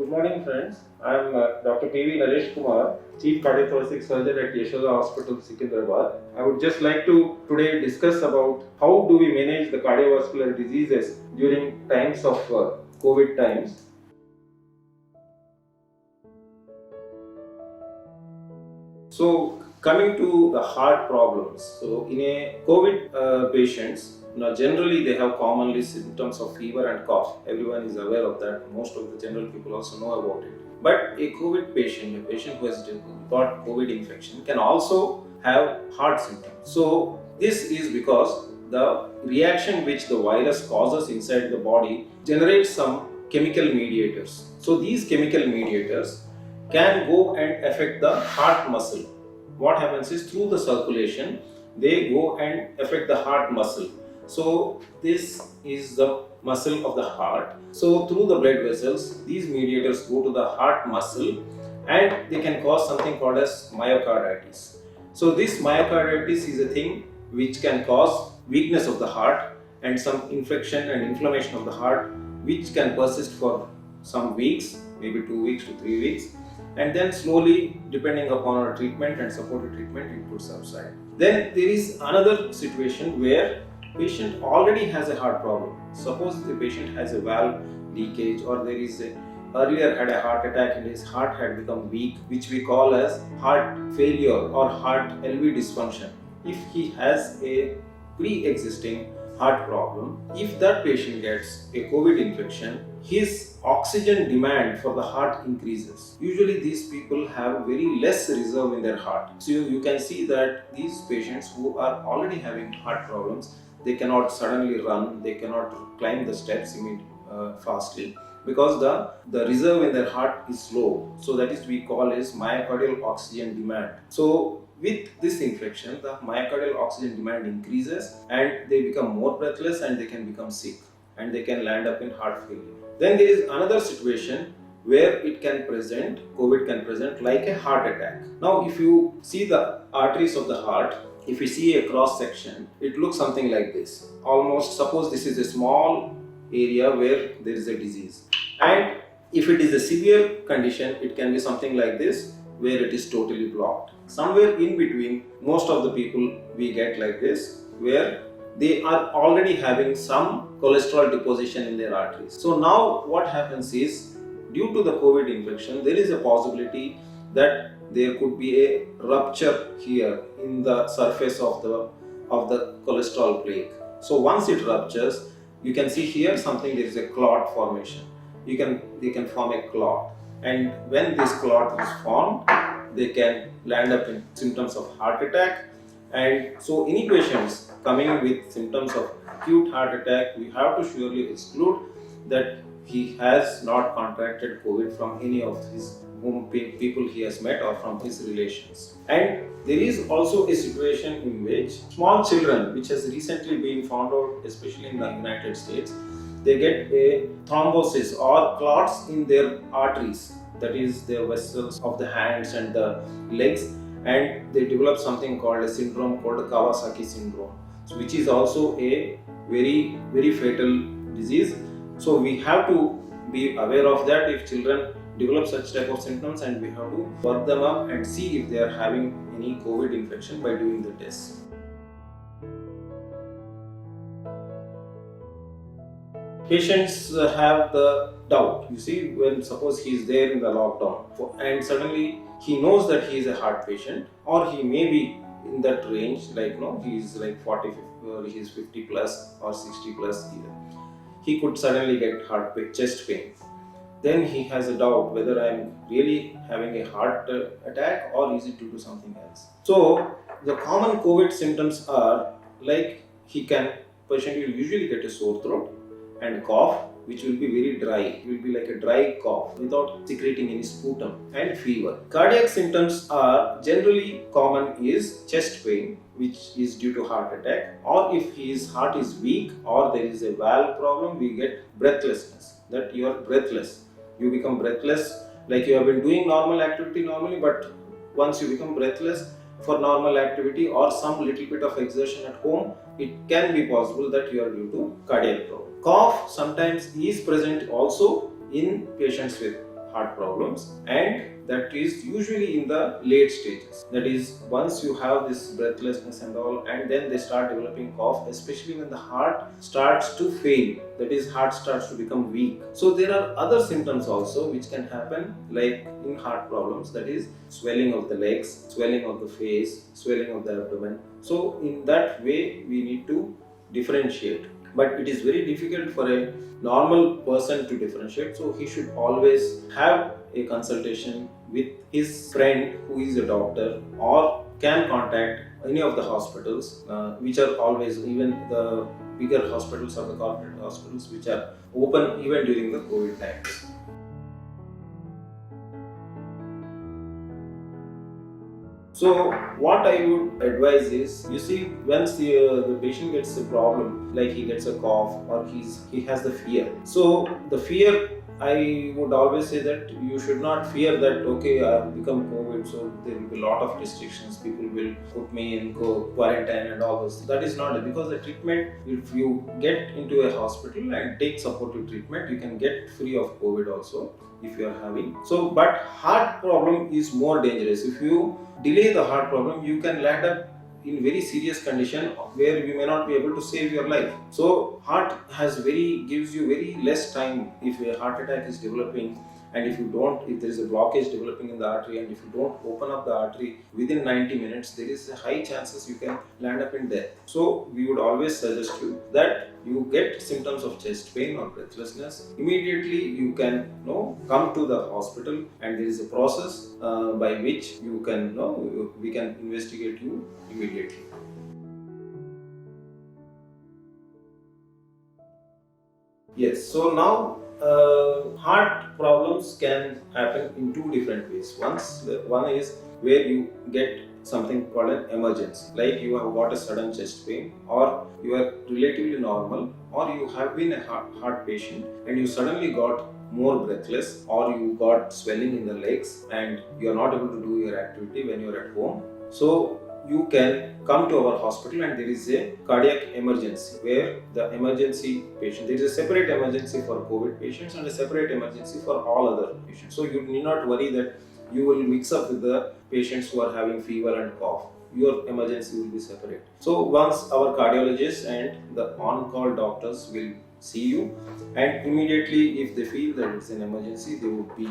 Good morning, friends. I am Dr. P.V. Naresh Kumar, Chief Cardiothoracic Surgeon at Yashoda Hospital, Secunderabad. I would just like to today discuss about how do we manage the cardiovascular diseases during times of COVID times. So, coming to the heart problems. So, in a COVID patients, generally they have commonly symptoms of fever and cough. Everyone is aware of that. Most of the general people also know about it. But a COVID patient, a patient who has got COVID infection, can also have heart symptoms. So, this is because the reaction which the virus causes inside the body generates some chemical mediators. So, these chemical mediators can go and affect the heart muscle. What happens is through the circulation, they go and affect the heart muscle. So this is the muscle of the heart. So through the blood vessels, these mediators go to the heart muscle and they can cause something called as myocarditis. So this myocarditis is a thing which can cause weakness of the heart and some infection and inflammation of the heart, which can persist for some weeks, maybe 2 weeks to 3 weeks, and then slowly, depending upon our treatment and supportive treatment, it could subside. Then there is another situation where patient already has a heart problem. Suppose the patient has a valve leakage, or there is a earlier had a heart attack and his heart had become weak, which we call as heart failure or heart LV dysfunction. If he has a pre-existing heart problem, if that patient gets a COVID infection, his oxygen demand for the heart increases. Usually these people have very less reserve in their heart. So you can see that these patients who are already having heart problems, they cannot suddenly run, they cannot climb the steps fastly, because the reserve in their heart is low. So that is we call as myocardial oxygen demand. So with this infection, the myocardial oxygen demand increases and they become more breathless and they can become sick and they can land up in heart failure. Then there is another situation where it can present, COVID can present like a heart attack. Now if you see the arteries of the heart, if you see a cross section, it looks something like this. Almost, suppose this is a small area where there is a disease, and if it is a severe condition, it can be something like this where it is totally blocked. Somewhere in between, most of the people we get like this, where they are already having some cholesterol deposition in their arteries. So now what happens is, due to the COVID infection, there is a possibility that there could be a rupture here in the surface of the cholesterol plaque. So once it ruptures, you can see here something, there is a clot formation. They can form a clot, and when this clot is formed, they can land up in symptoms of heart attack. And so any patients coming with symptoms of acute heart attack, we have to surely exclude that he has not contracted COVID from any of his people he has met or from his relations. And there is also a situation in which small children, which has recently been found out, especially in the United States, they get a thrombosis or clots in their arteries, that is their vessels of the hands and the legs, and they develop something called a syndrome called Kawasaki syndrome, which is also a very fatal disease. So we have to be aware of that if children develop such type of symptoms, and we have to work them up and see if they are having any COVID infection by doing the test. Patients have the doubt. You see, when suppose he is there in the lockdown and suddenly he knows that he is a heart patient, or he may be in that range, like he is like 40, or he is 50 plus or 60 plus either. He could suddenly get chest pain. Then he has a doubt whether I am really having a heart attack or is it due to something else. So the common COVID symptoms are like patient will usually get a sore throat and cough, which will be very dry. It will be like a dry cough without secreting any sputum, and fever. Cardiac symptoms are generally common is chest pain, which is due to heart attack, or if his heart is weak or there is a valve problem, we get breathlessness, that you are breathless. You become breathless, like you have been doing normal activity normally, but once you become breathless for normal activity or some little bit of exertion at home, it can be possible that you are due to cardiac problem. Cough sometimes is present also in patients with heart problems, and that is usually in the late stages. That is, once you have this breathlessness and all, and then they start developing cough, especially when the heart starts to fail, that is, heart starts to become weak. So there are other symptoms also which can happen, like in heart problems, that is swelling of the legs, swelling of the face, swelling of the abdomen. So in that way we need to differentiate, but it is very difficult for a normal person to differentiate, so he should always have a consultation with his friend who is a doctor, or can contact any of the hospitals which are always, even the bigger hospitals or the corporate hospitals which are open even during the COVID times. So what I would advise is, you see, once the patient gets a problem, like he gets a cough or he has the fear. So the fear, I would always say that you should not fear that, okay, I have become COVID, so there will be a lot of restrictions, people will put me in quarantine and all this. That is not it, because the treatment, if you get into a hospital and take supportive treatment, you can get free of COVID also if you are having. So, but heart problem is more dangerous. If you delay the heart problem, you can land up in very serious condition where you may not be able to save your life. So heart gives you very less time. If a heart attack is developing, and if there is a blockage developing in the artery, and if you don't open up the artery within 90 minutes, there is a high chances you can land up in death. So we would always suggest you that you get symptoms of chest pain or breathlessness, immediately you can come to the hospital, and there is a process by which you can we can investigate you immediately. Yes, so now heart problems can happen in two different ways. One is where you get something called an emergency, like you have got a sudden chest pain, or you are relatively normal, or you have been a heart patient and you suddenly got more breathless, or you got swelling in the legs and you are not able to do your activity when you are at home. So you can come to our hospital, and there is a cardiac emergency where the emergency patient, there is a separate emergency for COVID patients and a separate emergency for all other patients. So you need not worry that you will mix up with the patients who are having fever and cough. Your emergency will be separate. So once our cardiologists and the on-call doctors will see you, and immediately if they feel that it's an emergency, they would be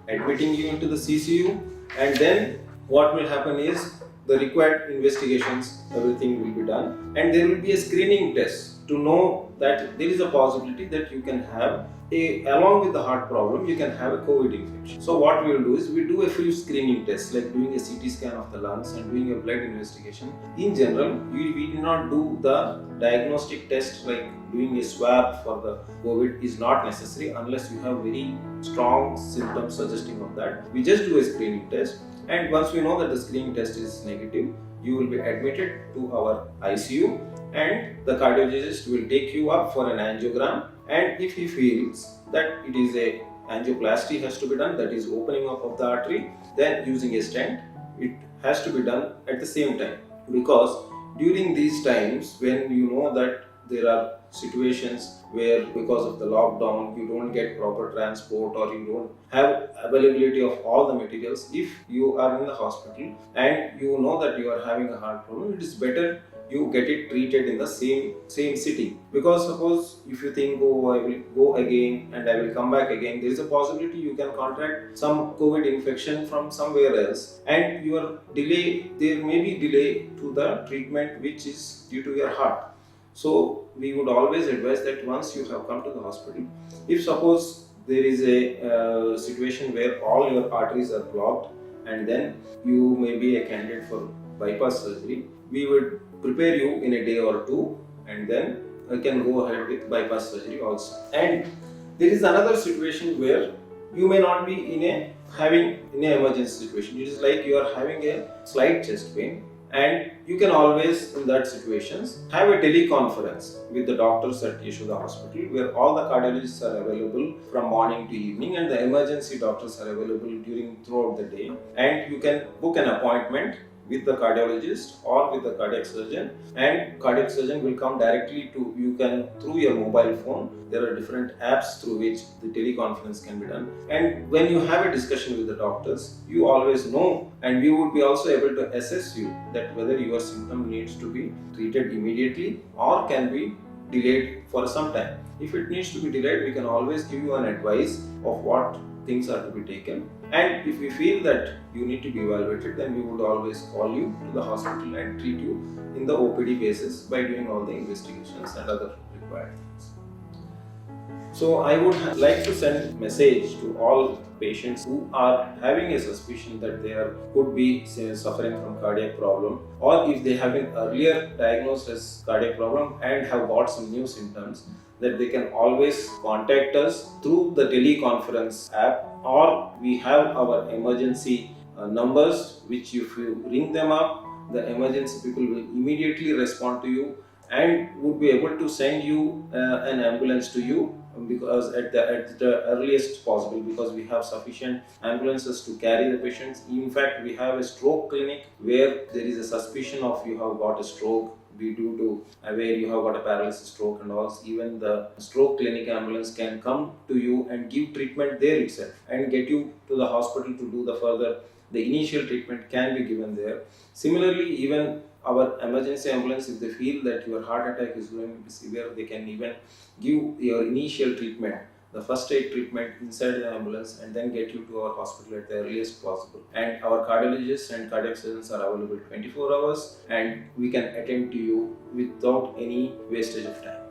admitting you into the CCU, and then what will happen is the required investigations, everything will be done, and there will be a screening test to know that there is a possibility that you can have along with the heart problem, you can have a COVID infection. So what we will do is, we do a few screening tests, like doing a CT scan of the lungs and doing a blood investigation. In general, we do not do the diagnostic test, like doing a swab for the COVID is not necessary unless you have very strong symptoms suggesting of that. We just do a screening test, and once we know that the screening test is negative, you will be admitted to our ICU, and the cardiologist will take you up for an angiogram, and if he feels that it is a angioplasty has to be done, that is opening up of the artery, then using a stent, it has to be done at the same time, because during these times when you know that there are situations where because of the lockdown you don't get proper transport, or you don't have availability of all the materials, if you are in the hospital and you know that you are having a heart problem, it is better you get it treated in the same sitting. Because suppose if you think, oh, I will go again and I will come back again, there is a possibility you can contract some COVID infection from somewhere else, and there may be delay to the treatment which is due to your heart. So we would always advise that once you have come to the hospital, if suppose there is a situation where all your arteries are blocked, and then you may be a candidate for bypass surgery, we would prepare you in a day or two, and then I can go ahead with bypass surgery also. And there is another situation where you may not be in an emergency situation. It is like you are having a slight chest pain, and you can always in that situations have a teleconference with the doctors at Yashoda Hospital, where all the cardiologists are available from morning to evening, and the emergency doctors are available throughout the day, and you can book an appointment with the cardiologist or with the cardiac surgeon, and cardiac surgeon will come directly to you. Can through your mobile phone, there are different apps through which the teleconference can be done, and when you have a discussion with the doctors, you always know, and we would be also able to assess you that whether your symptom needs to be treated immediately or can be delayed for some time. If it needs to be delayed, we can always give you an advice of what things are to be taken. And if we feel that you need to be evaluated, then we would always call you to the hospital and treat you in the OPD basis by doing all the investigations and other required things. So I would like to send message to all patients who are having a suspicion that they could be suffering from cardiac problem, or if they have been earlier diagnosed as cardiac problem and have got some new symptoms, that they can always contact us through the teleconference app, or we have our emergency numbers, which if you ring them up, the emergency people will immediately respond to you and would be able to send you an ambulance to you, because at the earliest possible, because we have sufficient ambulances to carry the patients. In fact, we have a stroke clinic where there is a suspicion of you have got a stroke, be due to where you have got a paralysis stroke and all. Even the stroke clinic ambulance can come to you and give treatment there itself and get you to the hospital to do the initial treatment can be given there. Similarly, even our emergency ambulance, if they feel that your heart attack is going to be severe, they can even give your initial treatment, the first aid treatment inside the ambulance, and then get you to our hospital at the earliest possible. And our cardiologists and cardiac surgeons are available 24 hours, and we can attend to you without any wastage of time.